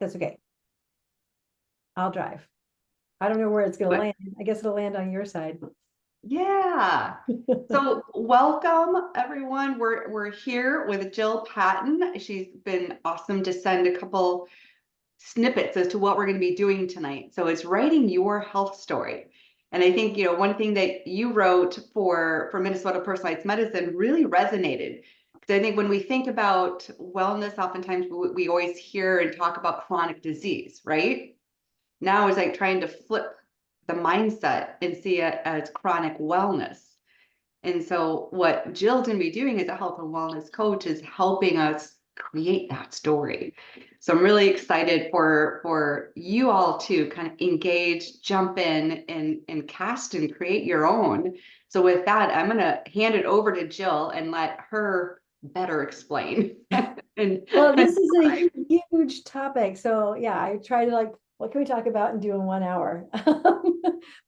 That's okay. I'll drive. I don't know where it's going to But land. I guess it'll land on your side. yeah. So welcome everyone. We're here with Jill Patton. She's been awesome to send a couple snippets as to what we're going to be doing tonight. So it's writing your health story. And I think, one thing that you wrote for Minnesota Personalized Medicine really resonated. Because I think when we think about wellness, oftentimes we always hear and talk about chronic disease, right? Now is like trying to flip the mindset and see it as chronic wellness. And so what Jill's going to be doing as a health and wellness coach is helping us create that story. So I'm really excited for you all to kind of engage, jump in and cast and create your own. So with that, I'm going to hand it over to Jill and let her better explain. and, Well, and this is a huge topic. So yeah, I try to like, what can we talk about and do in 1 hour?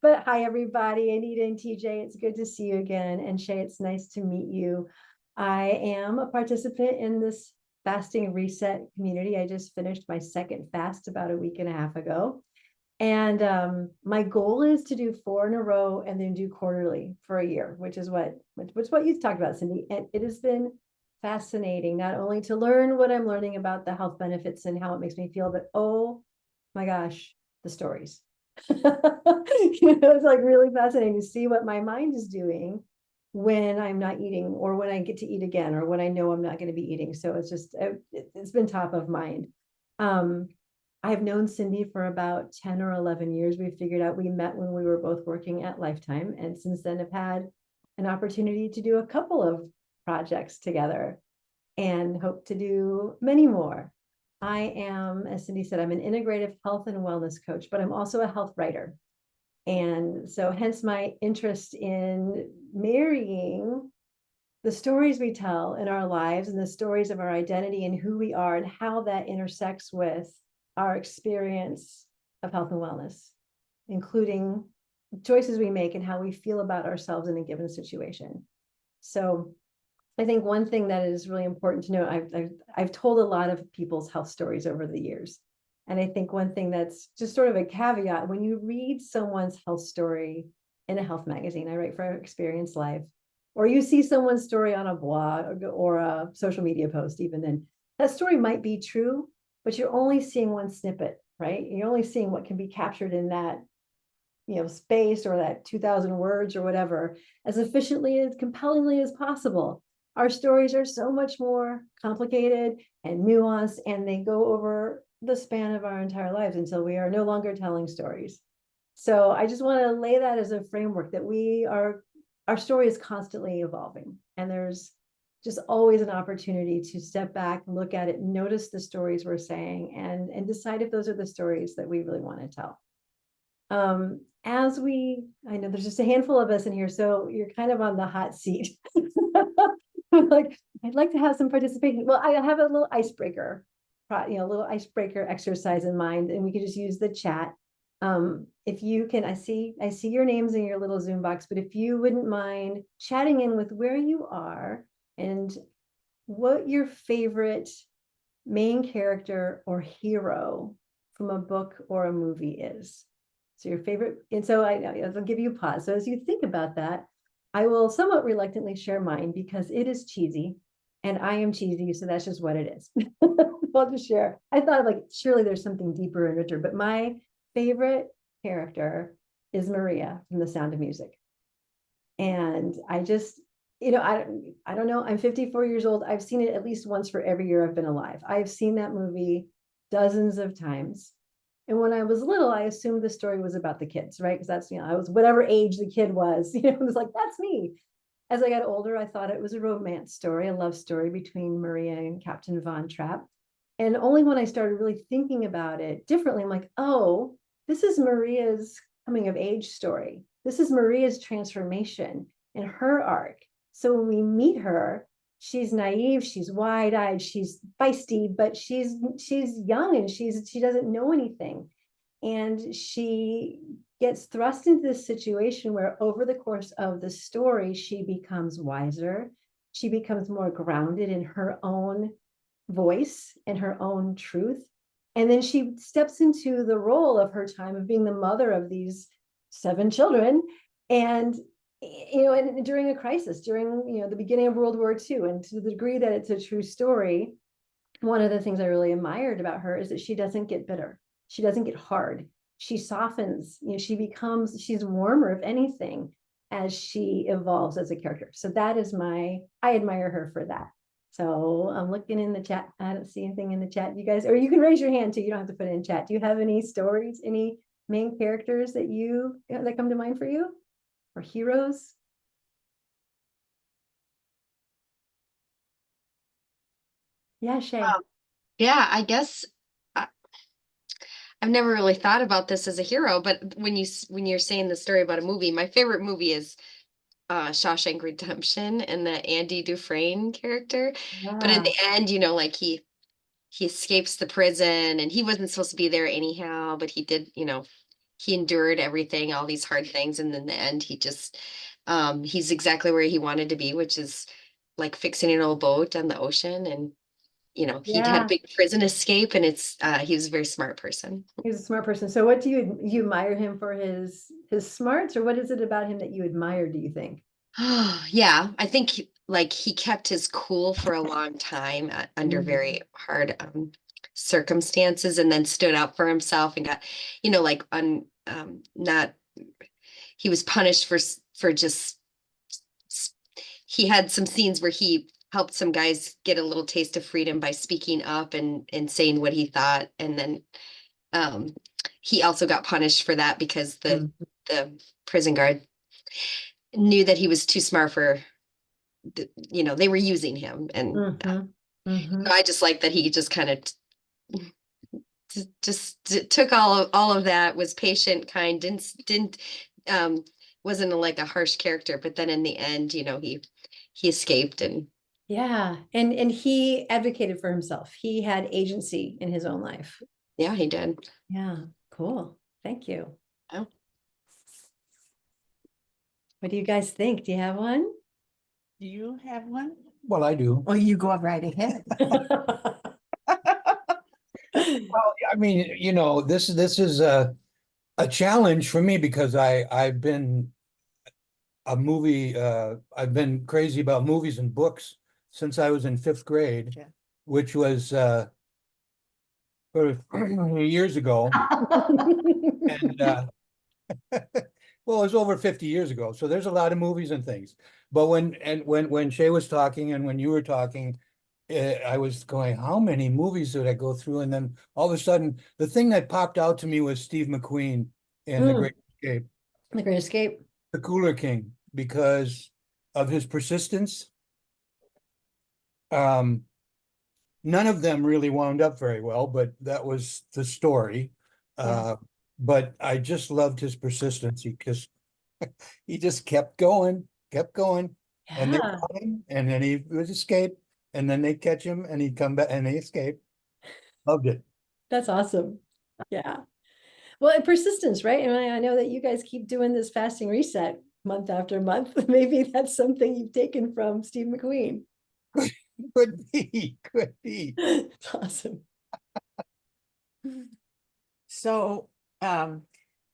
But hi, everybody. Anita and TJ, it's good to see you again. And Shay, it's nice to meet you. I am a participant in this fasting reset community. I just finished my second fast about a week and a half ago. And my goal is to do 4 in a row and then do quarterly for a year, which is what you talked about, Cindy. And it has been fascinating, not only to learn what I'm learning about the health benefits and how it makes me feel, but oh my gosh, the stories. It's like really fascinating to see what my mind is doing when I'm not eating, or when I get to eat again, or when I know I'm not going to be eating. So it's been top of mind. Um, I've known Cindy for about 10 or 11 years. We figured out, we met when we were both working at Lifetime, and since then have had an opportunity to do a couple of projects together and hope to do many more. I am, as Cindy said, I'm an integrative health and wellness coach, but I'm also a health writer. And so hence my interest in marrying the stories we tell in our lives and the stories of our identity and who we are and how that intersects with our experience of health and wellness, including choices we make and how we feel about ourselves in a given situation. So I think one thing that is really important to know, I've told a lot of people's health stories over the years. And I think one thing that's just sort of a caveat, when you read someone's health story in a health magazine, I write for Experience Life, or you see someone's story on a blog or a social media post, even then, that story might be true, but you're only seeing one snippet, right? You're only seeing what can be captured in that space, or that 2,000 words or whatever, as efficiently, as compellingly as possible. Our stories are so much more complicated and nuanced, and they go over the span of our entire lives until we are no longer telling stories. So I just want to lay that as a framework, that our story is constantly evolving, and there's just always an opportunity to step back, look at it, notice the stories we're saying, and decide if those are the stories that we really want to tell. I know there's just a handful of us in here, so you're kind of on the hot seat. Like, I'd like to have some participation. Well, I have a little icebreaker, little icebreaker exercise in mind, and we could just use the chat. If you can, I see your names in your little Zoom box, but if you wouldn't mind chatting in with where you are and what your favorite main character or hero from a book or a movie is. So your favorite, and so I'll give you a pause. So as you think about that, I will somewhat reluctantly share mine because it is cheesy and I am cheesy. So that's just what it is. I'll just share. I thought of like, surely there's something deeper and richer, but my favorite character is Maria from The Sound of Music. And I just, I don't know. I'm 54 years old. I've seen it at least once for every year I've been alive. I've seen that movie dozens of times. And when I was little, I assumed the story was about the kids, right? Because that's, I was whatever age the kid was, it was like, that's me. As I got older, I thought it was a romance story, a love story between Maria and Captain Von Trapp. And only when I started really thinking about it differently, I'm like, oh, this is Maria's coming of age story. This is Maria's transformation and her arc. So when we meet her, she's naive, she's wide-eyed, she's feisty, but she's young and she doesn't know anything. And she gets thrust into this situation where over the course of the story, she becomes wiser. She becomes more grounded in her own voice and her own truth. And then she steps into the role of her time of being the mother of these 7 children. And, and during a crisis, during, the beginning of World War II, and to the degree that it's a true story, one of the things I really admired about her is that she doesn't get bitter. She doesn't get hard. She softens, she's warmer, if anything, as she evolves as a character. So I admire her for that. So I'm looking in the chat. I don't see anything in the chat. You guys, or you can raise your hand too. You don't have to put it in chat. Do you have any stories, any main characters that come to mind for you, or heroes? Yeah, Shay. Yeah, I guess I, I've never really thought about this as a hero, but when you're saying the story about a movie, my favorite movie is Shawshank Redemption and the Andy Dufresne character. But in Yeah. the end, like he escapes the prison and he wasn't supposed to be there anyhow, but he did, he endured everything, all these hard things, and in the end he's exactly where he wanted to be, which is like fixing an old boat on the ocean. And he'd had a Yeah. big prison escape, and he was a very smart person. He's a smart person. So what do you admire him for his smarts, or what is it about him that you admire, do you think? Yeah, I think like he kept his cool for a long time under Mm. very hard circumstances, and then stood up for himself and got, like not he was punished for just he had some scenes where he helped some guys get a little taste of freedom by speaking up and saying what he thought, and then um, he also got punished for that because the Mm. the prison guard knew that he was too smart for they were using him. And Mhm. so Mhm. I just like that he just kind of just took all of that, was patient, kind, didn't um wasn't like a harsh character, but then in the end, he escaped. And Yeah. And he advocated for himself. He had agency in his own life. yeah, he did. Yeah. Cool. Thank you. Oh. What do you guys think? Do you have one? Do you have one? Well, I do. Well, you go right ahead. Well, I mean, this is a challenge for me because I've been crazy about movies and books since I was in 5th grade, Yeah. which was sort of years ago. And well, it was over 50 years ago. So there's a lot of movies and things. But when Shay was talking and when you were talking, I was going, how many movies did I go through? And then all of a sudden, the thing that popped out to me was Steve McQueen in The Great Escape, The Great Escape. the Cooler King, because of his persistence. Um, none of them really wound up very well, but that was the story. But I just loved his persistence because he just kept going, and they Yeah. caught him, and then he would escape, and then they'd catch him, and he'd come back, and they escape. Loved it. That's awesome. Yeah. Well, and persistence, right? And I know that you guys keep doing this fasting reset month after month. Maybe that's something you've taken from Steve McQueen. Could be, could be. It's awesome. So,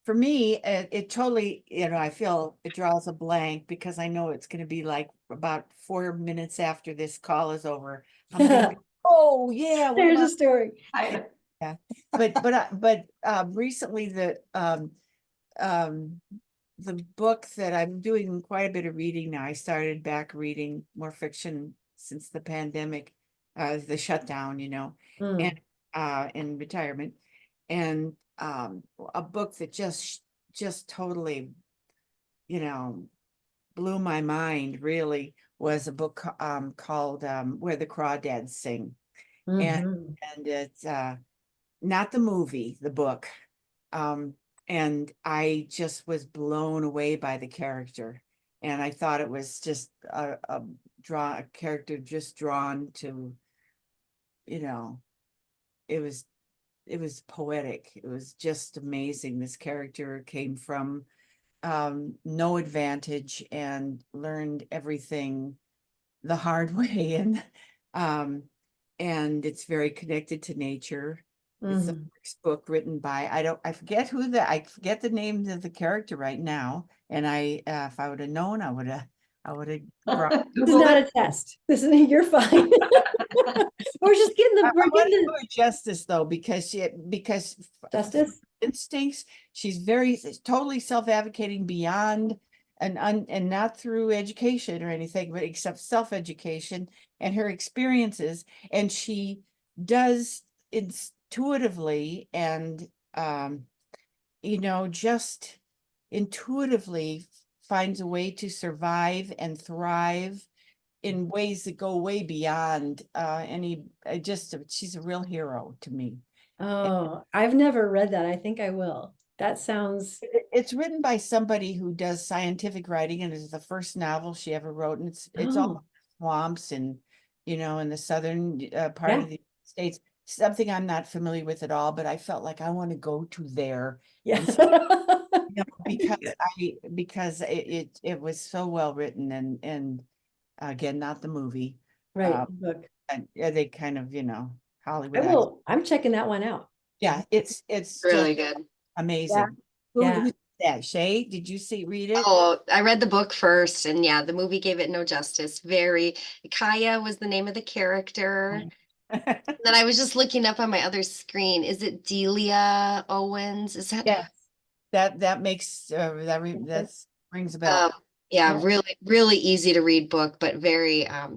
for me, it totally, I feel it draws a blank because I know it's going to be like about 4 minutes after this call is over. I'm going to be, oh yeah, what There's a about story. yeah? But recently the book that I'm doing quite a bit of reading now. I started back reading more fiction since the pandemic, the shutdown, and in retirement, and a book that just totally, blew my mind. Really was a book called Where the Crawdads Sing, and Mhm. it's not the movie, the book. And I just was blown away by the character. And I thought it was just a character just drawn to, you know, it was poetic. It was just amazing. This character came from no advantage and learned everything the hard way. Um, and it's very connected to nature. It's the Mhm. first book written by, I forget the name of the character right now. And if I would have known, I would have brought. This is Googled not it. a test. This is, you're fine. We're just getting I the, we're want to getting do her justice though, because the justice. instincts, she's very totally self-advocating beyond and not through education or anything, but except self-education and her experiences. And she does intuitively and just intuitively finds a way to survive and thrive in ways that go way beyond she's a real hero to me. Oh, I've never read that. I think I will. That sounds, It's written by somebody who does scientific writing, and it's the first novel she ever wrote, and it's all oh, swamps and in the southern part yeah, of the States, something I'm not familiar with at all, but I felt like I want to go to there yeah. and because it was so well written, and again, not the movie. Right, look, And yeah, they kind of, I Hollywood. will, I'm checking that one out. Yeah, it's just Really good. amazing. Yeah. Who's that? Shay, did you read it? Oh, I read the book first, and yeah, the movie gave it no justice. Very, Kaya was the name of the character. Then I was just looking up on my other screen. Is it Delia Owens? Is that? Yes. That makes that rings a bell. Yeah, Yeah. really, really easy to read book, but very it I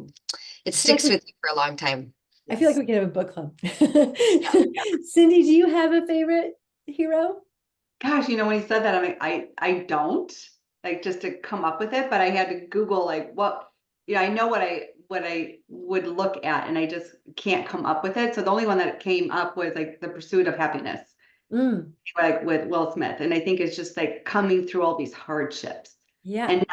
feel sticks like with you for a long time. I feel like Yes. we could have a book club. Cindy, do you have a favorite hero? Gosh, when he said that, I'm like, I don't like just to come up with it, but I had to Google like what, I know what I would look at, and I just can't come up with it. So the only one that came up was like The Pursuit of Happiness, Mm, like with Will Smith. And I think it's just like coming through all these hardships yeah, and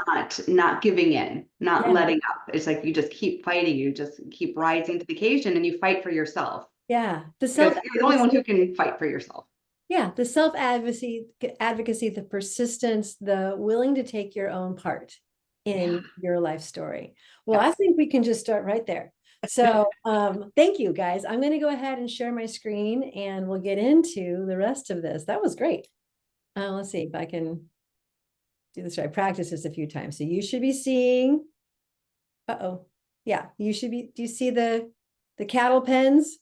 not giving in, not yeah, letting up. It's like you just keep fighting, you just keep rising to the occasion, and you fight for yourself. yeah. The Because you're the only one self-advocacy, who can fight for yourself. yeah, the self-advocacy, the persistence, the willing to take your own part in your life story. Well, I Yes. think we can just start right there. So thank you guys. I'm going to go ahead and share my screen and we'll get into the rest of this. That was great. Let's see if I can do this right. I practiced this a few times. So you should be seeing, uh-oh. Yeah, you should be, do you see the cattle pens?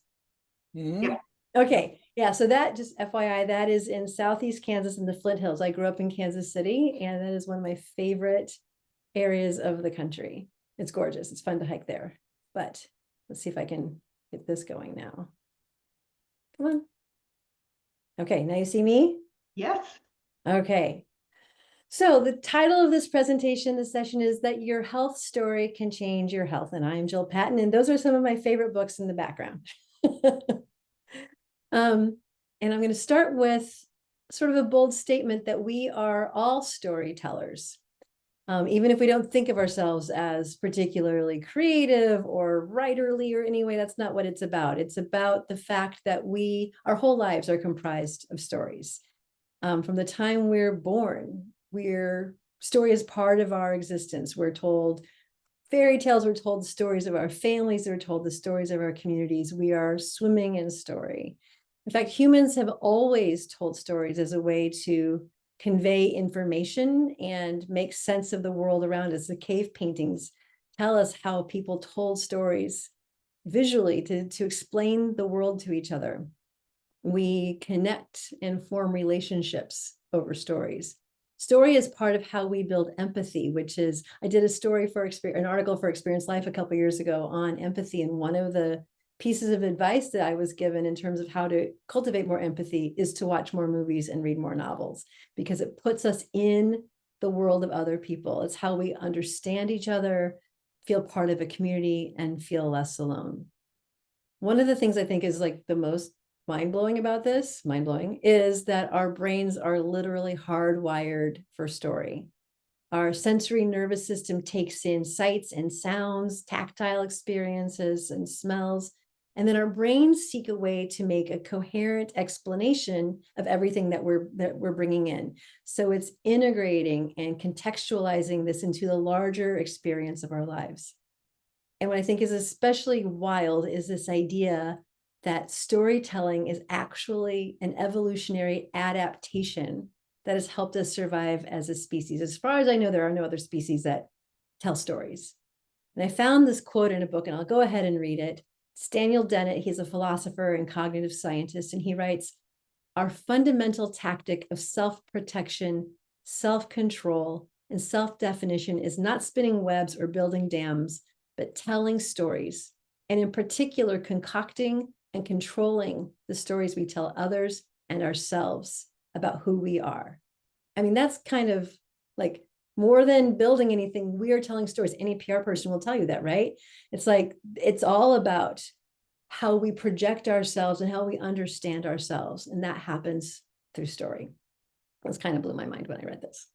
Mhm. Yeah. Okay, yeah, so that, just FYI, that is in Southeast Kansas in the Flint Hills. I grew up in Kansas City, and that is one of my favorite areas of the country. It's gorgeous. It's fun to hike there. But let's see if I can get this going now. Come on. Okay, now you see me? Yes. Okay. So the title of this presentation, this session, is that your health story can change your health. And I'm Jill Patton, and those are some of my favorite books in the background. And I'm going to start with sort of a bold statement that we are all storytellers. Even if we don't think of ourselves as particularly creative or writerly or anyway, that's not what it's about. It's about the fact that our whole lives are comprised of stories. From the time we're born, story is part of our existence. We're told fairy tales, we're told the stories of our families, we're told the stories of our communities. We are swimming in story. In fact, humans have always told stories as a way to convey information and make sense of the world around us. The cave paintings tell us how people told stories visually to explain the world to each other. We connect and form relationships over stories. Story is part of how we build empathy, which is, I did an article for Experience Life a couple of years ago on empathy. And one of the pieces of advice that I was given in terms of how to cultivate more empathy is to watch more movies and read more novels, because it puts us in the world of other people. It's how we understand each other, feel part of a community, and feel less alone. One of the things I think is like the most mind-blowing about this, is that our brains are literally hardwired for story. Our sensory nervous system takes in sights and sounds, tactile experiences and smells, and then our brains seek a way to make a coherent explanation of everything that we're bringing in. So it's integrating and contextualizing this into the larger experience of our lives. And what I think is especially wild is this idea that storytelling is actually an evolutionary adaptation that has helped us survive as a species. As far as I know, there are no other species that tell stories. And I found this quote in a book, and I'll go ahead and read it. It's Daniel Dennett. He's a philosopher and cognitive scientist, and he writes, "Our fundamental tactic of self-protection, self-control, and self-definition is not spinning webs or building dams, but telling stories, and in particular, concocting and controlling the stories we tell others and ourselves about who we are." I mean, that's kind of like more than building anything, we are telling stories. Any PR person will tell you that, right? It's like, it's all about how we project ourselves and how we understand ourselves. And that happens through story. This kind of blew my mind when I read this.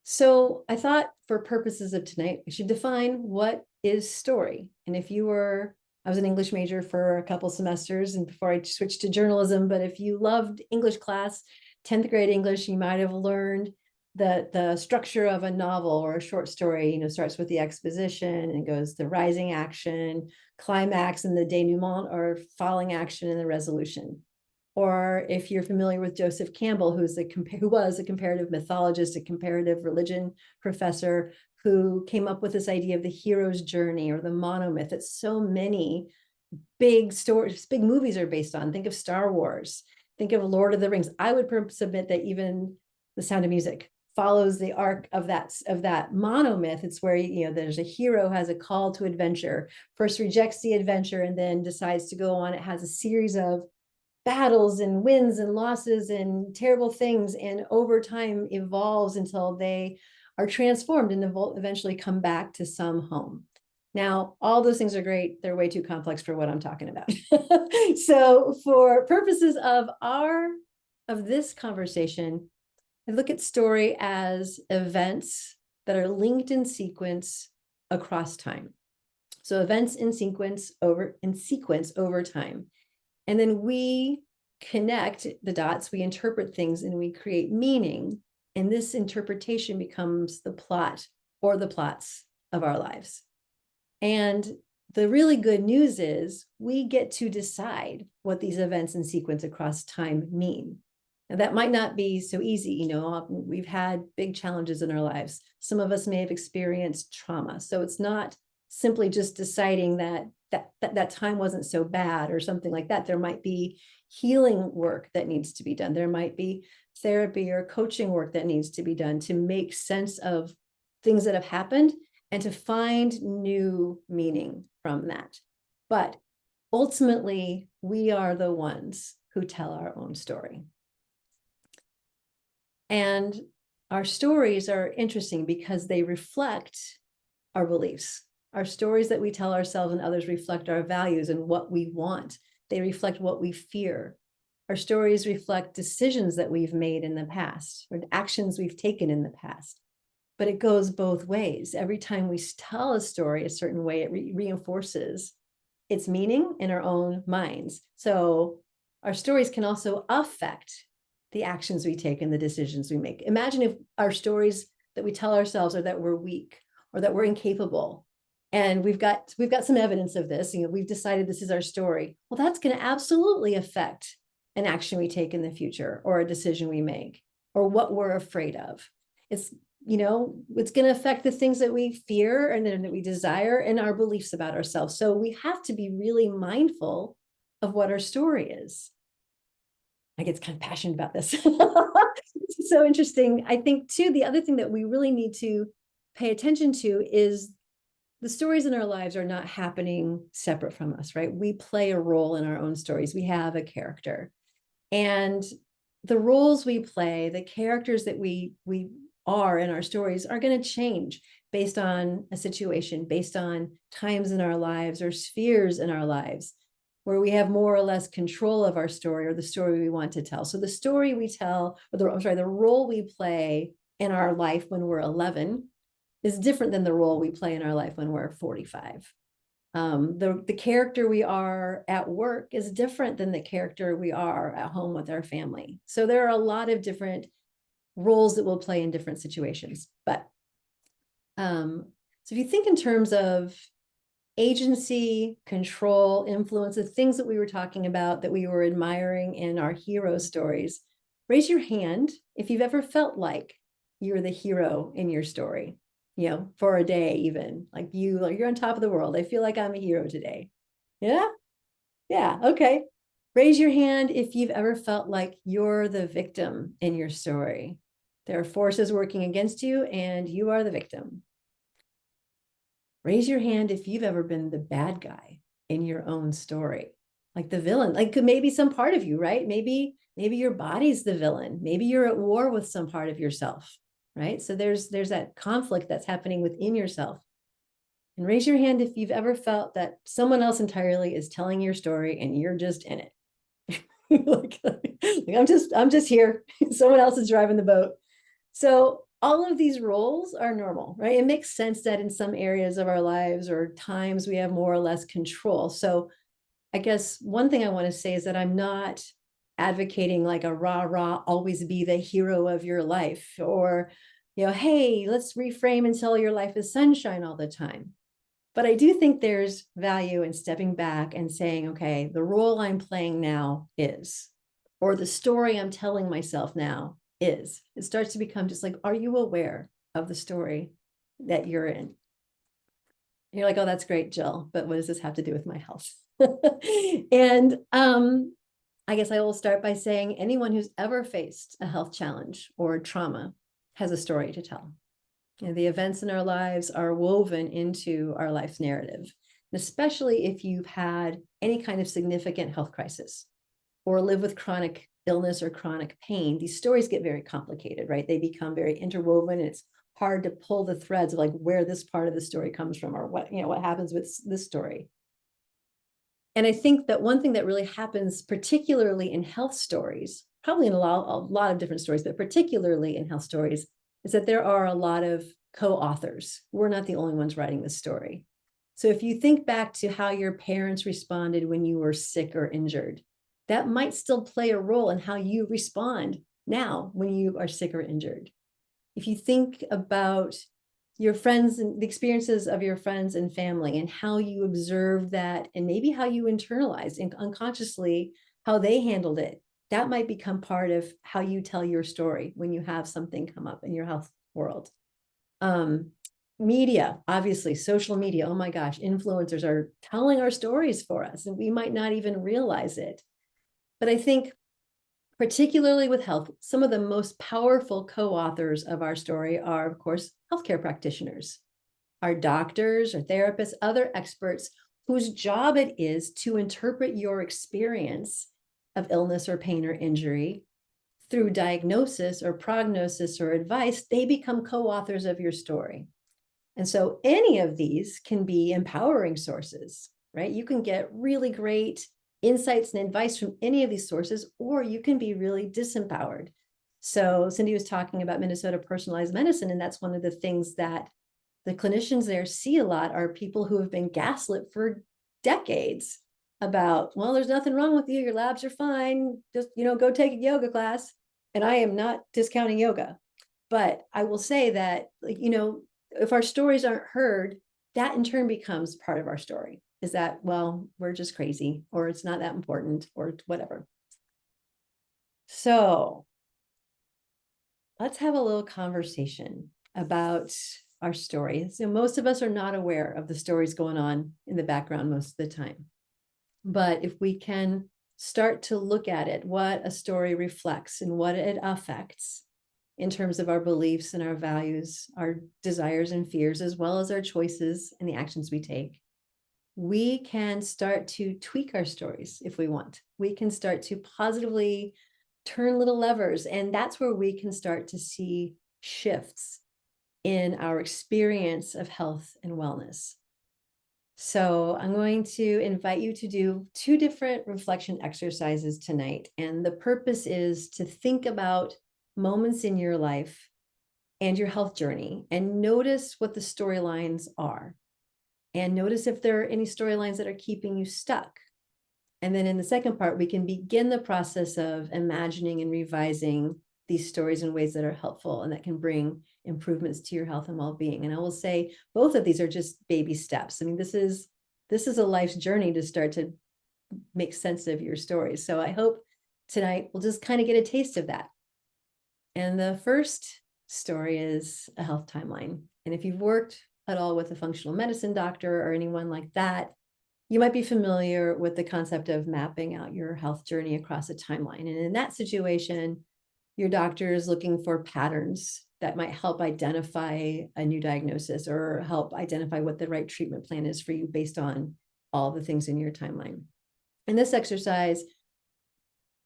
So I thought for purposes of tonight, we should define what is story. And if you were, I was an English major for a couple semesters and before I switched to journalism, but if you loved English class, 10th grade English, you might have learned the structure of a novel or a short story, you know, starts with the exposition and goes the rising action, climax, and the denouement, or falling action and the resolution. Or if you're familiar with Joseph Campbell, who was a comparative mythologist, a comparative religion professor, who came up with this idea of the hero's journey or the monomyth that so many big stories, big movies are based on. Think of Star Wars, think of Lord of the Rings. I would submit that even The Sound of Music follows the arc of that monomyth. It's where, you know, there's a hero has a call to adventure, first rejects the adventure and then decides to go on. It has a series of battles and wins and losses and terrible things, and over time evolves until they are transformed and eventually come back to some home. Now, all those things are great. They're way too complex for what I'm talking about. So for purposes of this conversation, I look at story as events that are linked in sequence across time. So events in sequence over time. And then we connect the dots, we interpret things, and we create meaning. And this interpretation becomes the plot or the plots of our lives. And the really good news is we get to decide what these events in sequence across time mean. Now, that might not be so easy. You know, we've had big challenges in our lives. Some of us may have experienced trauma. So it's not simply just deciding that time wasn't so bad or something like that. There might be healing work that needs to be done. There might be therapy or coaching work that needs to be done to make sense of things that have happened and to find new meaning from that. But ultimately, we are the ones who tell our own story. And our stories are interesting because they reflect our beliefs. Our stories that we tell ourselves and others reflect our values and what we want. They reflect what we fear. Our stories reflect decisions that we've made in the past or actions we've taken in the past. But it goes both ways. Every time we tell a story a certain way, it reinforces its meaning in our own minds. So our stories can also affect the actions we take and the decisions we make. Imagine if our stories that we tell ourselves are that we're weak or that we're incapable. And we've got some evidence of this. You know, we've decided this is our story. Well, that's going to absolutely affect an action we take in the future or a decision we make or what we're afraid of. It's, you know, it's going to affect the things that we fear and that we desire and our beliefs about ourselves. So we have to be really mindful of what our story is. I get kind of passionate about this. It's so interesting. I think too, the other thing that we really need to pay attention to is the stories in our lives are not happening separate from us, right? We play a role in our own stories. We have a character, and the roles we play, the characters that we are in our stories are going to change based on a situation, based on times in our lives or spheres in our lives where we have more or less control of our story or the story we want to tell. So the story we tell, or the role we play in our life when we're 11 is different than the role we play in our life when we're 45. The character we are at work is different than the character we are at home with our family. So there are a lot of different roles that we'll play in different situations. But so if you think in terms of agency, control, influence, the things that we were talking about that we were admiring in our hero stories. Raise your hand if you've ever felt like you're the hero in your story, you know, for a day, even like you're on top of the world. I feel like I'm a hero today. Yeah. Yeah. Okay. Raise your hand if you've ever felt like you're the victim in your story. There are forces working against you and you are the victim. Raise your hand if you've ever been the bad guy in your own story, like the villain, like maybe some part of you, right? Maybe your body's the villain. Maybe you're at war with some part of yourself, right? So there's that conflict that's happening within yourself. And raise your hand if you've ever felt that someone else entirely is telling your story and you're just in it. like, I'm just here. Someone else is driving the boat. So all of these roles are normal, right? It makes sense that in some areas of our lives or times we have more or less control. So I guess one thing I want to say is that I'm not advocating like a rah, always be the hero of your life, or, you know, hey, let's reframe and tell your life is sunshine all the time. But I do think there's value in stepping back and saying, okay, the role I'm playing now is, or the story I'm telling myself now is. It starts to become just like, are you aware of the story that you're in? And you're like, oh, that's great, Jill, but what does this have to do with my health? And I guess I will start by saying anyone who's ever faced a health challenge or trauma has a story to tell. You know, the events in our lives are woven into our life's narrative, and especially if you've had any kind of significant health crisis or live with chronic illness or chronic pain. These stories get very complicated, right? They become very interwoven, and it's hard to pull the threads of like where this part of the story comes from or what, you know, what happens with this story. And I think that one thing that really happens, particularly in health stories, probably in a lot of different stories, but particularly in health stories, is that there are a lot of co-authors. We're not the only ones writing this story. So if you think back to how your parents responded when you were sick or injured, that might still play a role in how you respond now when you are sick or injured. If you think about your friends and the experiences of your friends and family and how you observe that, and maybe how you internalize and unconsciously how they handled it, that might become part of how you tell your story when you have something come up in your health world. Media, obviously, social media, oh my gosh, influencers are telling our stories for us, and we might not even realize it. But I think, particularly with health, some of the most powerful co-authors of our story are, of course, healthcare practitioners, our doctors or therapists, other experts whose job it is to interpret your experience of illness or pain or injury through diagnosis or prognosis or advice. They become co-authors of your story. And so any of these can be empowering sources, right? You can get really great insights and advice from any of these sources, or you can be really disempowered. So Cindy was talking about Minnesota personalized medicine, and that's one of the things that the clinicians there see a lot are people who have been gaslit for decades about, well, there's nothing wrong with you, your labs are fine, just, you know, go take a yoga class. And I am not discounting yoga, but I will say that, like, you know, if our stories aren't heard, that in turn becomes part of our story. Is that, well, we're just crazy, or it's not that important, or whatever. So let's have a little conversation about our story. So most of us are not aware of the stories going on in the background most of the time. But if we can start to look at it, what a story reflects and what it affects in terms of our beliefs and our values, our desires and fears, as well as our choices and the actions we take, we can start to tweak our stories if we want. We can start to positively turn little levers, and that's where we can start to see shifts in our experience of health and wellness. So I'm going to invite you to do 2 different reflection exercises tonight. And the purpose is to think about moments in your life and your health journey and notice what the storylines are. And notice if there are any storylines that are keeping you stuck. And then in the second part, we can begin the process of imagining and revising these stories in ways that are helpful and that can bring improvements to your health and well-being. And I will say both of these are just baby steps. I mean, this is this is a life's journey to start to make sense of your stories. So I hope tonight we'll just kind of get a taste of that. And the first story is a health timeline. And if you've worked at all with a functional medicine doctor or anyone like that, you might be familiar with the concept of mapping out your health journey across a timeline. And in that situation, your doctor is looking for patterns that might help identify a new diagnosis or help identify what the right treatment plan is for you based on all the things in your timeline. In this exercise,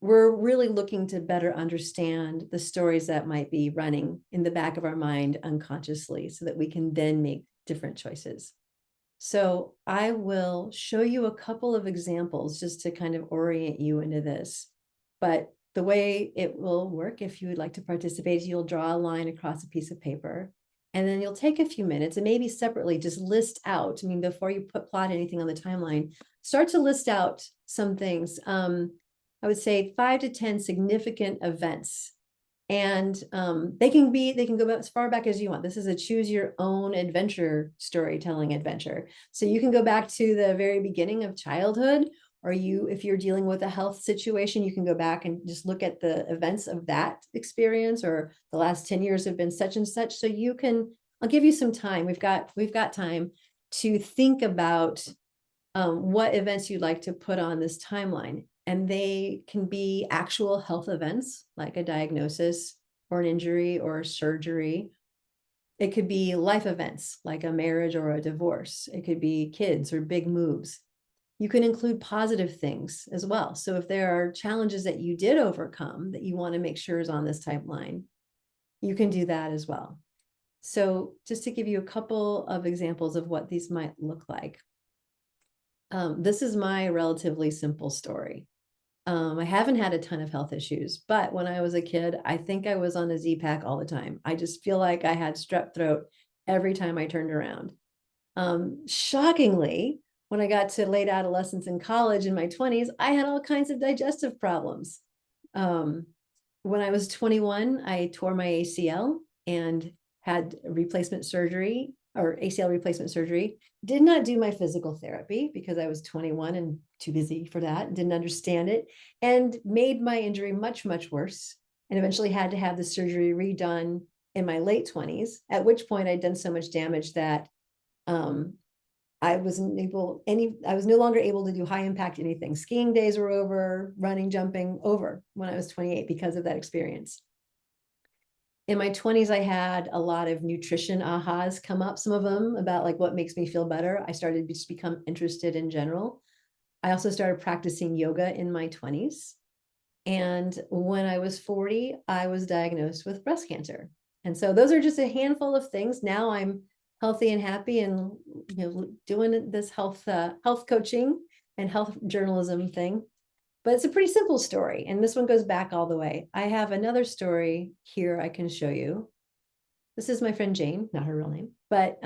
we're really looking to better understand the stories that might be running in the back of our mind unconsciously so that we can then make different choices. So I will show you a couple of examples just to kind of orient you into this. But the way it will work, if you would like to participate, is you'll draw a line across a piece of paper, and then you'll take a few minutes and maybe separately just list out, I mean, before you plot anything on the timeline, start to list out some things. I would say 5 to 10 significant events. And they can go as far back as you want. This is a choose your own adventure storytelling adventure. So you can go back to the very beginning of childhood, or if you're dealing with a health situation, you can go back and just look at the events of that experience, or the last 10 years have been such and such. So I'll give you some time. We've got time to think about what events you'd like to put on this timeline. And they can be actual health events like a diagnosis or an injury or surgery. It could be life events like a marriage or a divorce. It could be kids or big moves. You can include positive things as well. So if there are challenges that you did overcome that you want to make sure is on this timeline, you can do that as well. So just to give you a couple of examples of what these might look like. This is my relatively simple story. I haven't had a ton of health issues, but when I was a kid, I think I was on a Z-Pack all the time. I just feel like I had strep throat every time I turned around. Shockingly, when I got to late adolescence in college in my 20s, I had all kinds of digestive problems. When I was 21, I tore my ACL and had replacement surgery or ACL replacement surgery. Did not do my physical therapy because I was 21 and too busy for that, didn't understand it, and made my injury much, much worse, and eventually had to have the surgery redone in my late 20s, at which point I'd done so much damage that I was no longer able to do high impact anything. Skiing days were over, running, jumping over when I was 28 because of that experience. In my 20s, I had a lot of nutrition ahas come up, some of them about like what makes me feel better. I started to just become interested in general. I also started practicing yoga in my 20s. And when I was 40, I was diagnosed with breast cancer. And so those are just a handful of things. Now I'm healthy and happy and doing this health coaching and health journalism thing. But it's a pretty simple story. And this one goes back all the way. I have another story here I can show you. This is my friend Jane, not her real name, but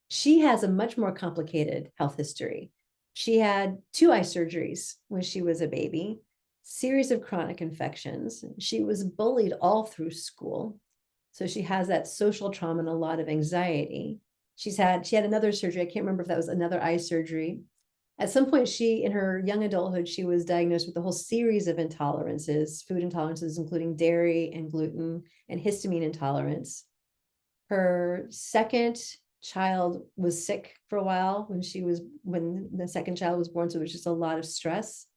she has a much more complicated health history. She had 2 eye surgeries when she was a baby, series of chronic infections. She was bullied all through school. So she has that social trauma and a lot of anxiety. She had another surgery. I can't remember if that was another eye surgery. At some point, in her young adulthood, she was diagnosed with a whole series of intolerances, food intolerances, including dairy and gluten and histamine intolerance. Her second child was sick for a while when the second child was born. So it was just a lot of stress.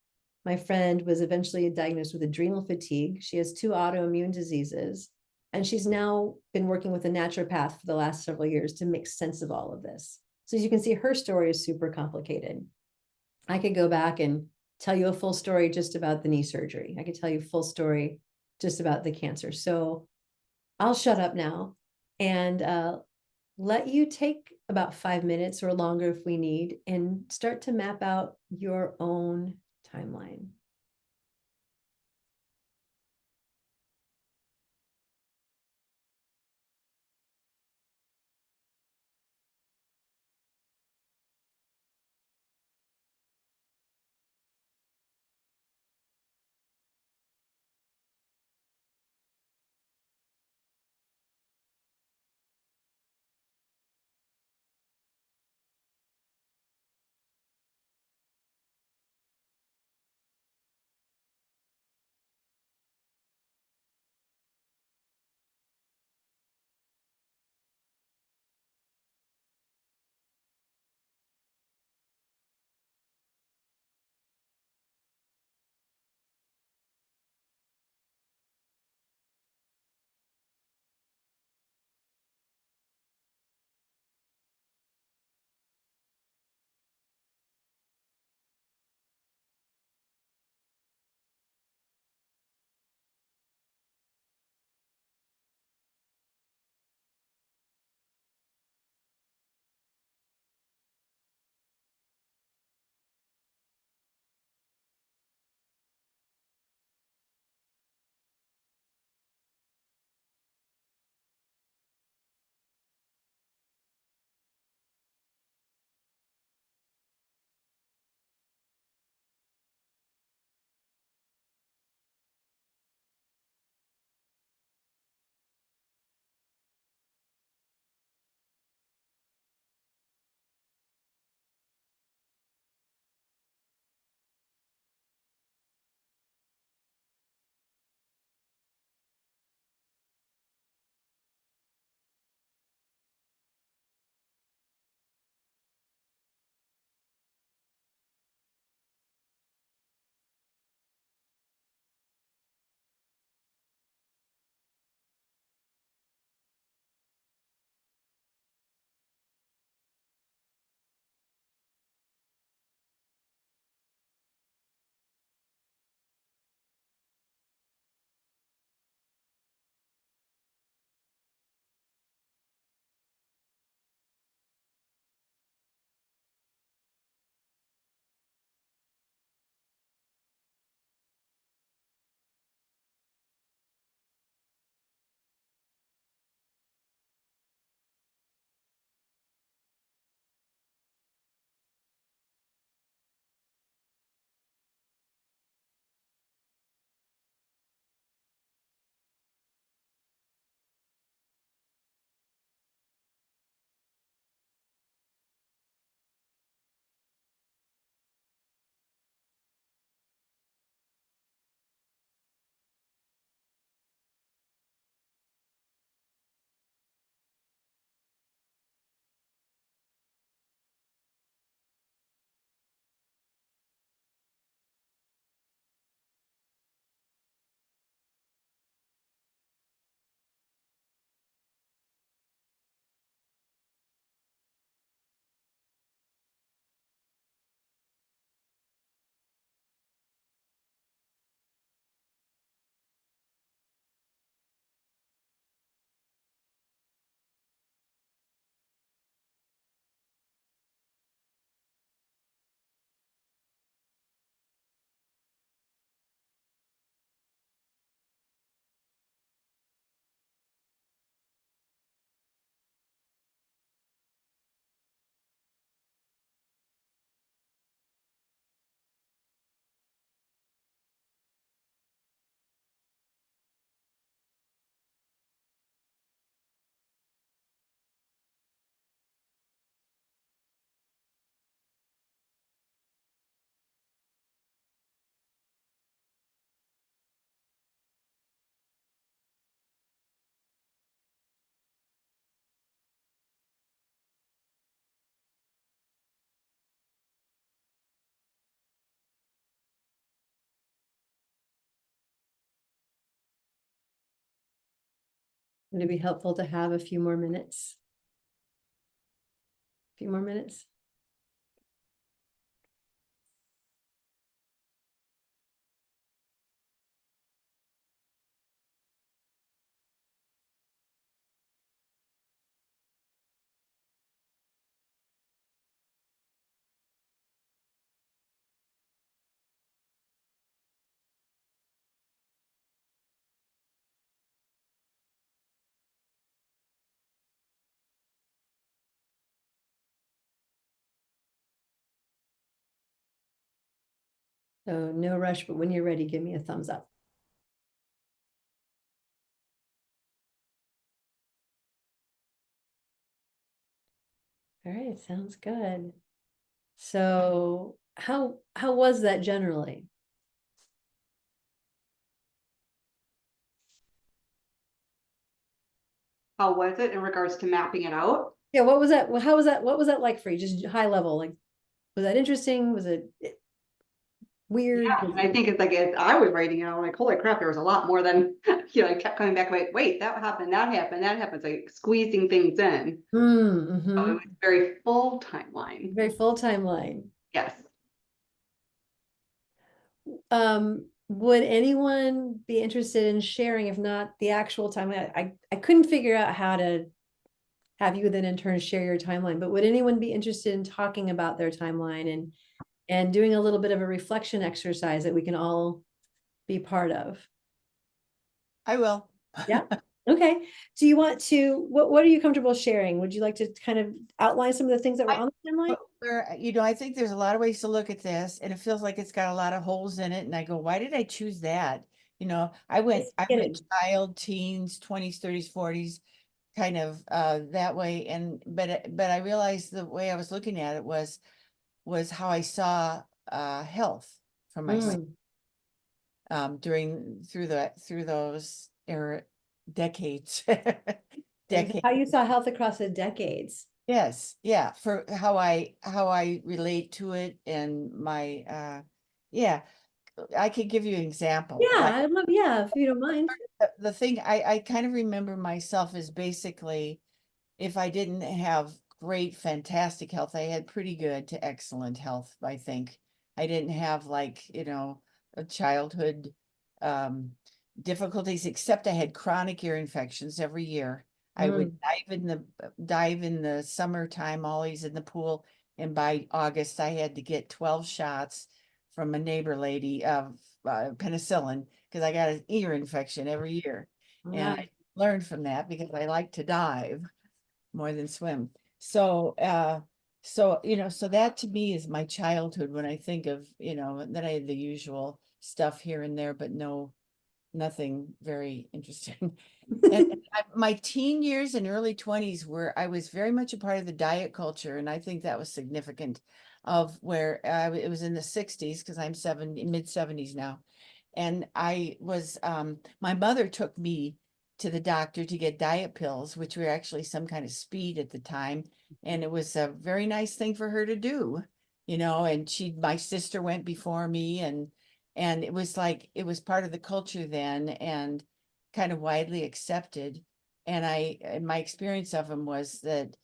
My friend was eventually diagnosed with adrenal fatigue. She has 2 autoimmune diseases. And she's now been working with a naturopath for the last several years to make sense of all of this. So as you can see, her story is super complicated. I could go back and tell you a full story just about the knee surgery. I could tell you a full story just about the cancer. So I'll shut up now and let you take about 5 minutes or longer if we need and start to map out your own timeline. Would it be helpful to have a few more minutes? A few more minutes? So no rush, but when you're ready, give me a thumbs up. All right, sounds good. So how was that generally? How was it in regards to mapping it out? Yeah, what was that? How was that? What was that like for you? Just high level, like, was that interesting? Was it weird? Yeah, and I think it's like, as I was writing it, I'm like, holy crap, there was a lot more than, I kept coming back, like, wait, that happened, that happened, that happened, like squeezing things in. So it Mm-hmm. was a very full timeline. Very full timeline. Yes. Would anyone be interested in sharing, if not the actual timeline? I couldn't figure out how to have you then in turn share your timeline, but would anyone be interested in talking about their timeline and doing a little bit of a reflection exercise that we can all be part of? I will. Yeah. Okay. Do you want to, what are you comfortable sharing? Would you like to kind of outline some of the things that were on the timeline? I think there's a lot of ways to look at this, and it feels like it's got a lot of holes in it. And I go, why did I choose that? I went get it. child, teens, 20s, 30s, 40s, kind of that way. But I realized the way I was looking at it was how I saw health for myself through those decades. How you saw health across the decades. Yes, yeah, for how I relate to it and my yeah, I could give you an example. Yeah, Like I'd love, yeah, if you don't mind. the thing I kind of remember myself as basically, if I didn't have great, fantastic health, I had pretty good to excellent health, I think. I didn't have like, a childhood difficulties, except I had chronic ear infections every year. I would dive in the summertime, always in the pool, and by August I had to get 12 shots from a neighbor lady of penicillin because I got an ear infection every year. And Wow. I learned from that because I like to dive more than swim. So that to me is my childhood when I think of, then I had the usual stuff here and there, but nothing very interesting. And my teen years and early 20s I was very much a part of the diet culture, and I think that was significant of where it was in the 60s because I'm mid 70s now. And my mother took me to the doctor to get diet pills, which were actually some kind of speed at the time. And it was a very nice thing for her to do, and my sister went before me, and it was like, it was part of the culture then and kind of widely accepted. And my experience of them was that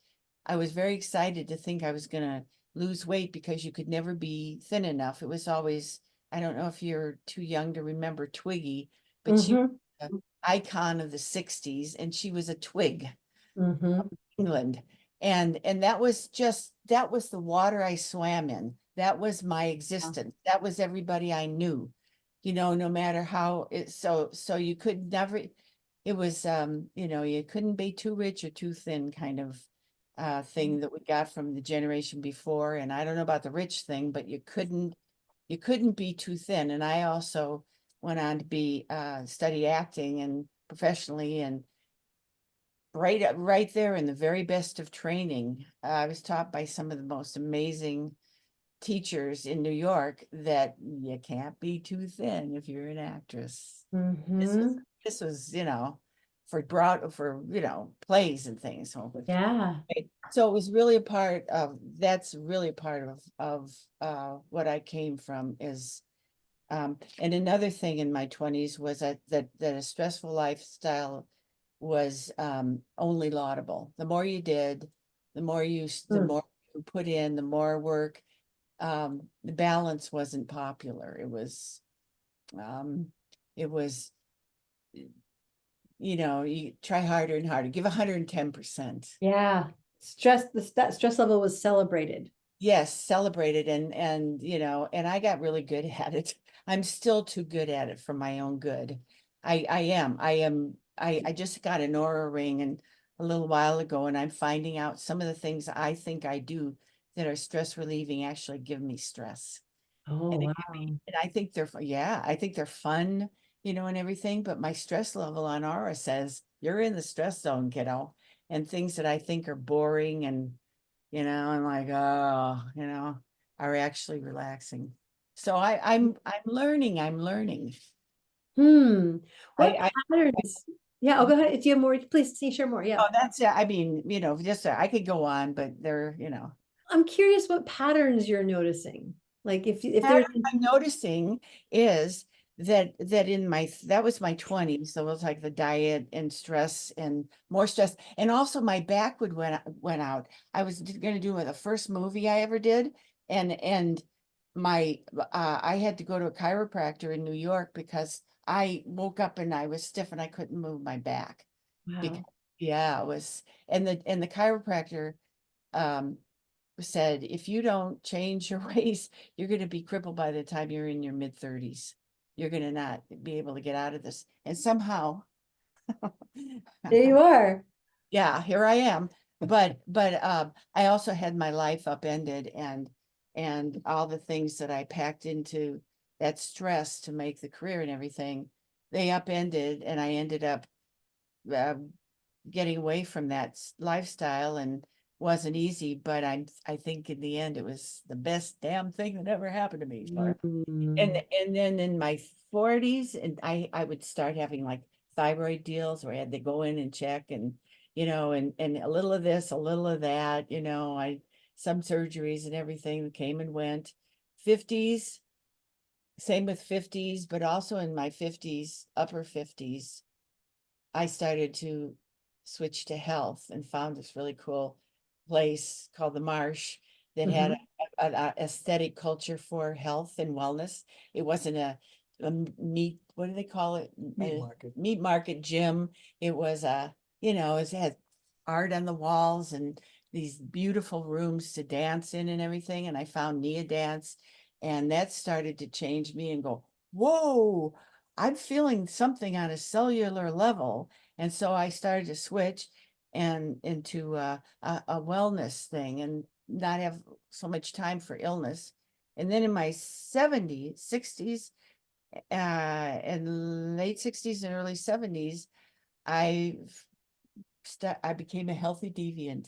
I was very excited to think I was going to lose weight because you could never be thin enough. It was always, I don't know if you're too young to remember Twiggy, but she was an icon of the 60s, and she was a twig. England. And that was the water I swam in. That was my existence. That was everybody I knew, no matter how so you could never, it was, you couldn't be too rich or too thin kind of thing that we got from the generation before. And I don't know about the rich thing, but you couldn't be too thin. And I also went on to be study acting and professionally, and right there in the very best of training. I was taught by some of the most amazing teachers in New York that you can't be too thin if you're an actress. This was, for plays and things. Yeah. So it was really that's really a part of what I came from is, and another thing in my 20s was that a stressful lifestyle was only laudable. The more you did, the more the Mm. more you put in, the more work. The balance wasn't popular. Um, it was, you try harder and harder, give 110%. Yeah. That stress level was celebrated. Yes, celebrated and I got really good at it. I'm still too good at it for my own good. I just got an Aura ring and a little while ago, and I'm finding out some of the things I think I do that are stress relieving actually give me stress. Oh, And wow. I think yeah, I think they're fun, and everything, but my stress level on Aura says you're in the stress zone, kiddo. And things that I think are boring and I'm like, oh, are actually relaxing. So I'm learning. Hmm. What I patterns? Yeah, oh, go ahead. If you have more, please share more. Yeah. oh, that's it. I mean, just I could go on, but they're. I'm curious what patterns you're noticing. Like if Pattern there's, I'm noticing is that in that was my 20s, so it was like the diet and stress and more stress, and also my back went out. I was going to do the first movie I ever did, and my I had to go to a chiropractor in New York because I woke up and I was stiff and I couldn't move my back. Because wow. yeah, it was, and the chiropractor um said, if you don't change your ways, you're going to be crippled by the time you're in your mid 30s. You're going to not be able to get out of this. And somehow, There you are. yeah, here I am. But I also had my life upended and all the things that I packed into that stress to make the career and everything, they upended, and I ended up uh, getting away from that lifestyle, and wasn't easy, but I think in the end it was the best damn thing that ever happened to me. And Mm. and then in my 40s, and I would start having like thyroid deals where I had to go in and check, and and a little of this, a little of that, I some surgeries and everything came and went. 50s, same with 50s, but also in my 50s, upper 50s, I started to switch to health and found this really cool place called the Marsh that had Mhm. a aesthetic culture for health and wellness. It wasn't a meat, what do they call it? Meat A market. meat market gym. It was it had art on the walls and these beautiful rooms to dance in and everything. And I found Nia Dance, and that started to change me and go, whoa, I'm feeling something on a cellular level. And so I started to switch and into a wellness thing and not have so much time for illness. And then in my 70s, 60s, and late 60s and early 70s, I I became a healthy deviant.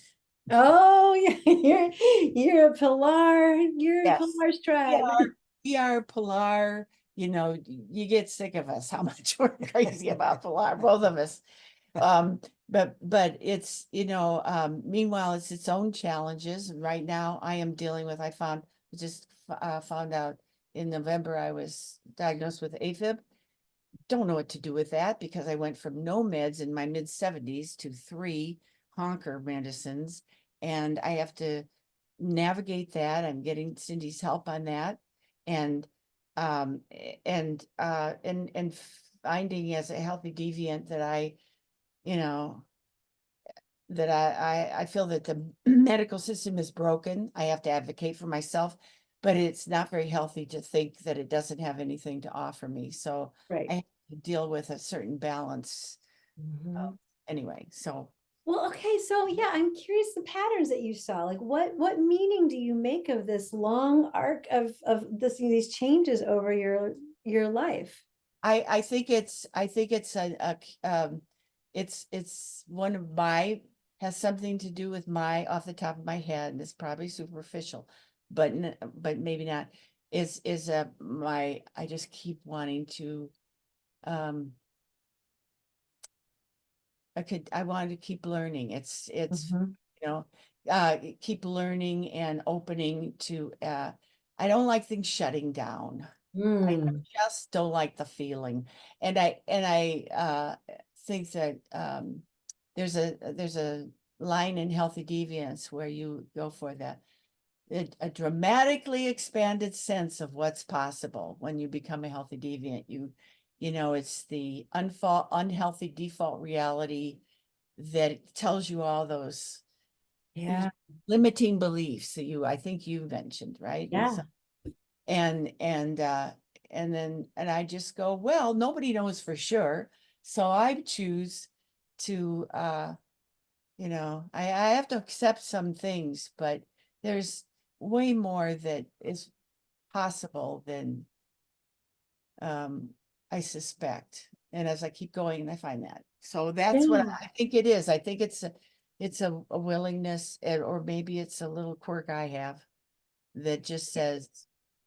Oh, yeah, you're a Pilar, you're a Yes. Pilar's We tribe. are, we are Pilar, you get sick of us, how much we're crazy about Pilar, both of us. But it's, meanwhile, it's its own challenges. Right now I am dealing with, found out in November, I was diagnosed with AFib. Don't know what to do with that because I went from no meds in my mid 70s to 3 honker medicines, and I have to navigate that. I'm getting Cindy's help on that, and and finding as a healthy deviant that you know, I feel that the medical system is broken. I have to advocate for myself, but it's not very healthy to think that it doesn't have anything to offer me. So Right. I have to deal with a certain balance. Mhm. Anyway, so Well, okay, so yeah, I'm curious the patterns that you saw. Like what meaning do you make of this long arc of these changes over your life? I think it's it's one of my, has something to do with my, off the top of my head, and it's probably superficial, but but maybe not, is my, I just keep wanting to um I wanted to keep learning. It's Mhm. you know keep learning and opening to I don't like things shutting down. I Mm. just don't like the feeling. And I think that there's a line in Healthy Deviance where you go for that. A dramatically expanded sense of what's possible when you become a healthy deviant. You know, it's the unhealthy default reality that tells you all those Yeah. limiting beliefs that I think you mentioned, right? Yeah. And then I just go, well, nobody knows for sure. So I choose to you know, I have to accept some things, but there's way more that is possible than I suspect. And as I keep going, and I find that. So that's what Yeah. I think it is. I think it's a willingness, or maybe it's a little quirk I have that just says,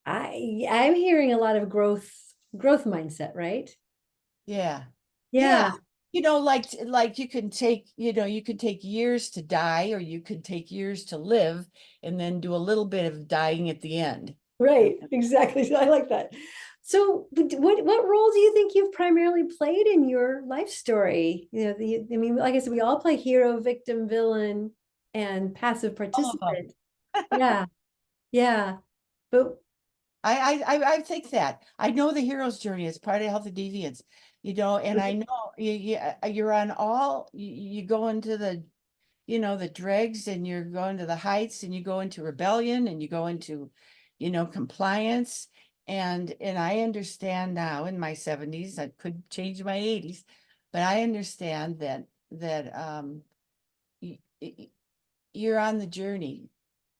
I'm hearing a lot of growth mindset, right? yeah, Yeah. you know, like you can take, you know, you could take years to die, or you could take years to live, and then do a little bit of dying at the end. Right, exactly. I like that. So what role do you think you've primarily played in your life story? You know, I mean, like I said, we all play hero, victim, villain, and passive All of them. participant. Yeah, yeah. But I think that I know the hero's journey is part of Healthy Deviance, you know, and I know you're on all, you go into the, you know, the dregs, and you're going to the heights, and you go into rebellion, and you go into, you know, compliance. And I understand now in my 70s, I could change my 80s, but I understand that you're on the journey,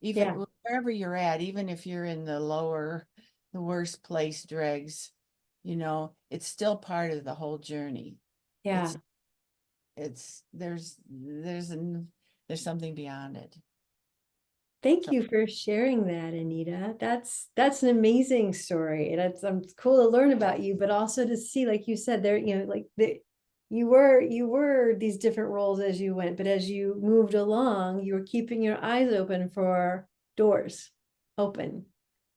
yeah, even wherever you're at, even if you're in the worst place dregs, you know, it's still part of the whole journey. yeah. It's there's something beyond it. Thank So, you for sharing that, Anita. That's an amazing story. And it's cool to learn about you, but also to see, like you said, there, you know, like you were these different roles as you went, but as you moved along, you were keeping your eyes open for doors open,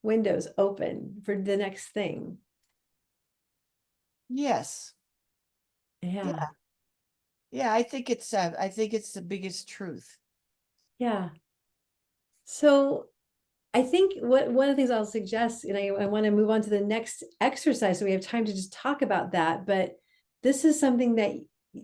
windows open for the next thing. yes. Yeah, Yeah, I think it's the biggest truth. yeah. So I think one of the things I'll suggest, and I want to move on to the next exercise so we have time to just talk about that. But this is something that,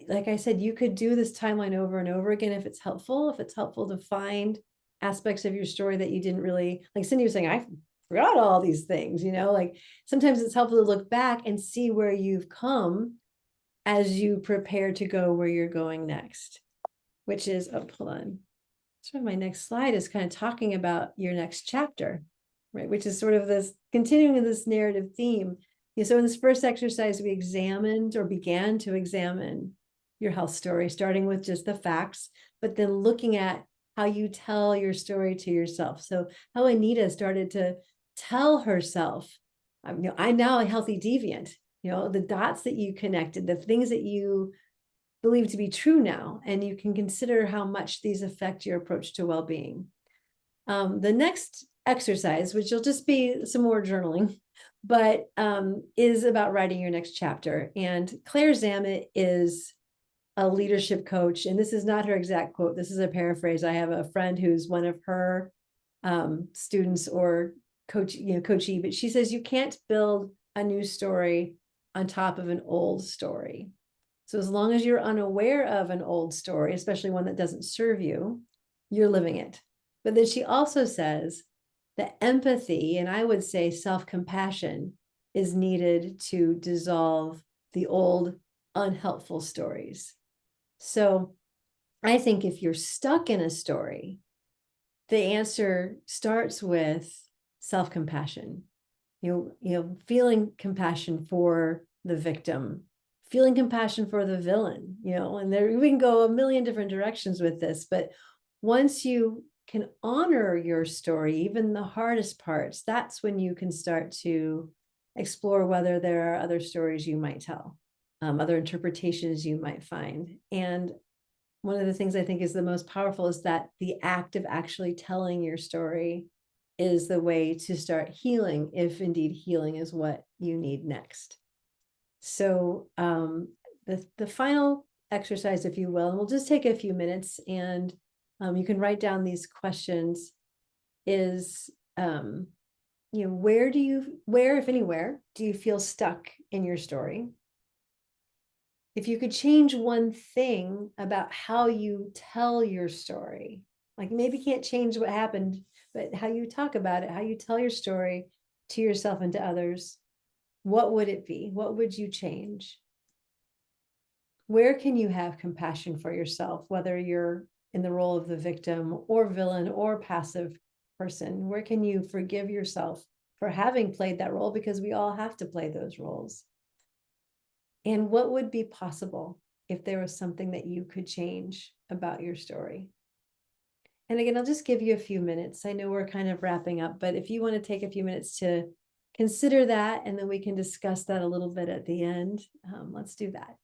like I said, you could do this timeline over and over again if it's helpful. If it's helpful to find aspects of your story that you didn't really, like Cindy was saying, I forgot all these things, you know, like sometimes it's helpful to look back and see where you've come as you prepare to go where you're going next, which is, oh, hold on. So my next slide is kind of talking about your next chapter, right? Which is sort of this continuing this narrative theme. So in this first exercise, we examined or began to examine your health story, starting with just the facts, but then looking at how you tell your story to yourself. So how Anita started to tell herself, I'm now a healthy deviant, the dots that you connected, the things that you believed to be true now, and you can consider how much these affect your approach to well-being. The next exercise, which will just be some more journaling, but is about writing your next chapter. And Claire Zammit is a leadership coach, and this is not her exact quote. This is a paraphrase. I have a friend who's one of her students or coachee, but she says you can't build a new story on top of an old story. So as long as you're unaware of an old story, especially one that doesn't serve you, you're living it. But then she also says that empathy, and I would say self-compassion, is needed to dissolve the old unhelpful stories. So I think if you're stuck in a story, the answer starts with self-compassion. Feeling compassion for the victim, feeling compassion for the villain, and we can go a million different directions with this, but once you can honor your story, even the hardest parts, that's when you can start to explore whether there are other stories you might tell, other interpretations you might find. And one of the things I think is the most powerful is that the act of actually telling your story is the way to start healing, if indeed healing is what you need next. So the final exercise, if you will, and we'll just take a few minutes, and you can write down these questions. Is where, if anywhere, do you feel stuck in your story? If you could change one thing about how you tell your story, like maybe can't change what happened, but how you talk about it, how you tell your story to yourself and to others, what would it be? What would you change? Where can you have compassion for yourself, whether you're in the role of the victim or villain or passive person? Where can you forgive yourself for having played that role? Because we all have to play those roles. And what would be possible if there was something that you could change about your story? And again, I'll just give you a few minutes. I know we're kind of wrapping up, but if you want to take a few minutes to consider that, and then we can discuss that a little bit at the end, let's do that.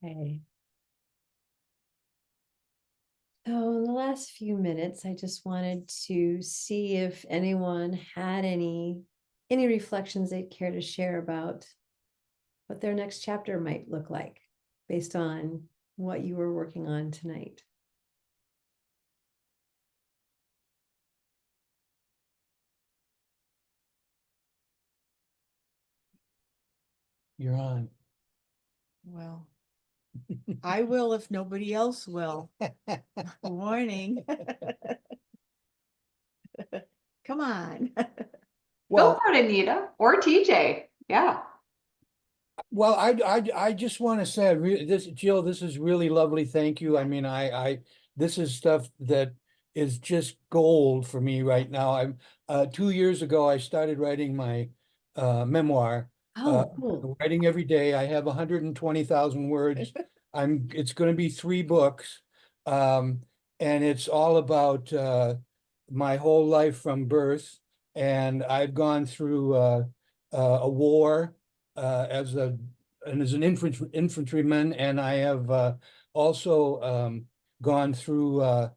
Okay. So in the last few minutes, I just wanted to see if anyone had any reflections they'd care to share about what their next chapter might look like based on what you were working on tonight. You're on. Well, I will if nobody else will. Warning. Come on. Go Well, for it, Anita or TJ. Yeah. well, I just want to say, Jill, this is really lovely. Thank you. I mean, this is stuff that is just gold for me right now. 2 years ago, I started writing my memoir. Oh, cool. Writing every day. I have 120,000 words. It's going to be 3 books. And it's all about my whole life from birth. And I've gone through a war as an infantryman, and I have also gone through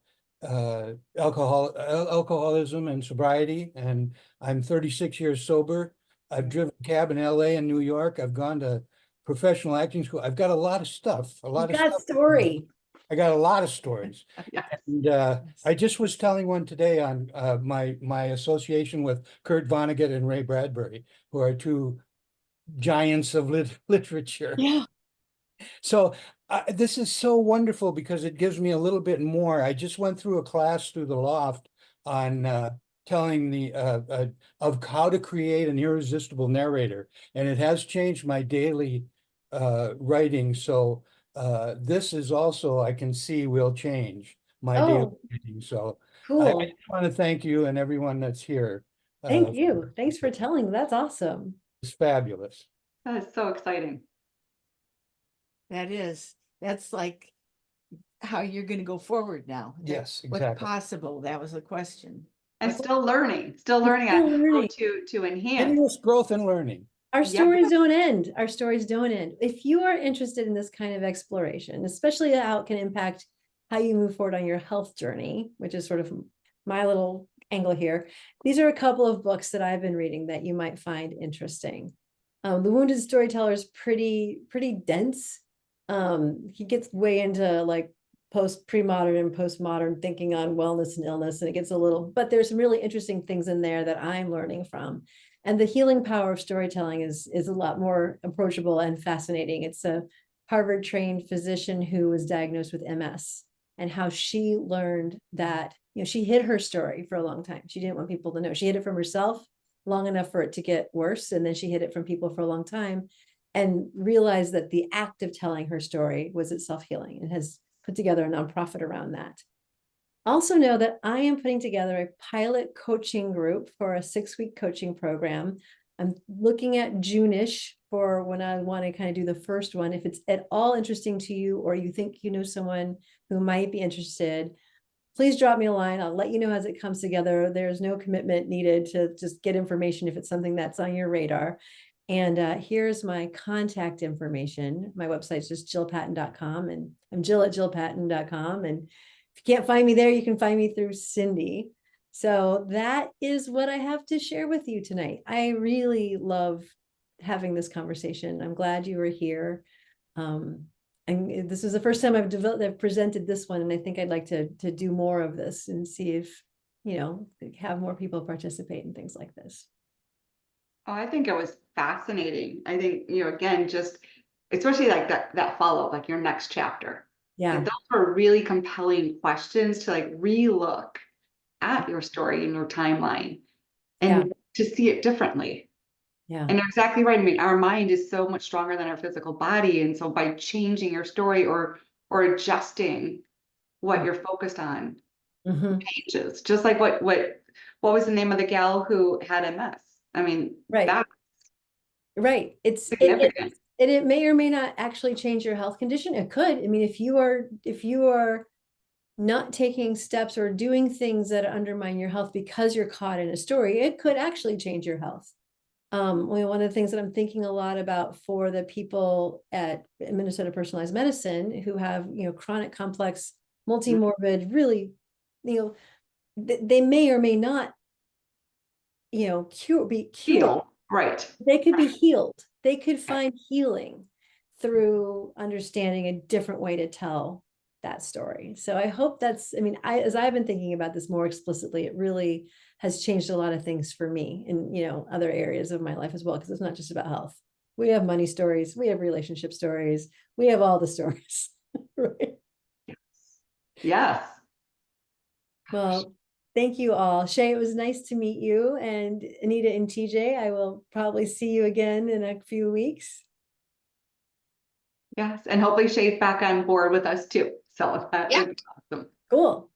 alcoholism and sobriety, and I'm 36 years sober. I've driven cab in LA and New York. I've gone to professional acting school. I've got a lot of stuff, a lot You of got stuff. story. I got a lot of stories. Yes. And I just was telling one today on my association with Kurt Vonnegut and Ray Bradbury, who are two giants of literature. Yeah. So this is so wonderful because it gives me a little bit more. I just went through a class through the Loft on telling of how to create an irresistible narrator, and it has changed my daily writing. So this is also, I can see, will change my daily Oh, writing. So I cool. just want to thank you and everyone that's here. Thank you. Thanks for telling. That's awesome. It's fabulous. That is so exciting. That's like how you're going to go forward now. Yes, What's exactly. possible? That was the question. And What's- still learning on Still how learning. to enhance. Continuous growth and learning. Our Yep. stories don't end. Our stories don't end. If you are interested in this kind of exploration, especially how it can impact how you move forward on your health journey, which is sort of my little angle here, these are a couple of books that I've been reading that you might find interesting. The Wounded Storyteller is pretty dense. He gets way into like pre-modern and postmodern thinking on wellness and illness, and it gets a little, but there's some really interesting things in there that I'm learning from. And the healing power of storytelling is a lot more approachable and fascinating. It's a Harvard trained physician who was diagnosed with MS, and how she learned that, she hid her story for a long time. She didn't want people to know. She hid it from herself long enough for it to get worse, and then she hid it from people for a long time, and realized that the act of telling her story was itself healing, and has put together a nonprofit around that. Also know that I am putting together a pilot coaching group for a 6-week coaching program. I'm looking at June-ish for when I want to kind of do the first one. If it's at all interesting to you, or you think you know someone who might be interested, please drop me a line. I'll let you know as it comes together. There's no commitment needed to just get information if it's something that's on your radar. And here's my contact information. My website's just jillpatton.com, and I'm jill@jillpatton.com. And if you can't find me there, you can find me through Cindy. So that is what I have to share with you tonight. I really love having this conversation. I'm glad you were here. And this is the first time I've presented this one, and I think I'd like to do more of this and see if, have more people participate in things like this. Oh, I think it was fascinating. I think, again, just especially like that follow-up, like your next chapter. Yeah. Like, those were really compelling questions to like re-look at your story and your timeline and to see it differently. Yeah. And you're exactly right. I mean, our mind is so much stronger than our physical body. And so by changing your story or adjusting what you're focused on changes. Just like what was the name of the gal who had MS? I mean, Right. that's right. It's significant. It may or may not actually change your health condition. It could. I mean, if you are not taking steps or doing things that undermine your health because you're caught in a story, it could actually change your health. One of the things that I'm thinking a lot about for the people at Minnesota Personalized Medicine who have, chronic, complex, multi-morbid, really, they may or may not, be cured. Heal. Right. They could be healed. They could find healing through understanding a different way to tell that story. So I hope as I've been thinking about this more explicitly, it really has changed a lot of things for me in, other areas of my life as well, because it's not just about health. We have money stories, we have relationship stories, we have all the stories, right? Yes. Well, thank you all. Shay, it was nice to meet you, and Anita and TJ, I will probably see you again in a few weeks. Yes. And hopefully Shay's back on board with us too. So that would be awesome. Cool.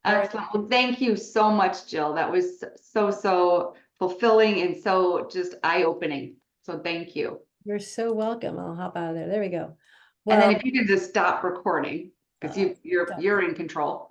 Excellent. Well, thank you so much, Jill. That was so fulfilling and so just eye-opening. So thank you. You're so welcome. I'll hop out of there. There we go. And then Well, if you could just stop recording, because you're in control.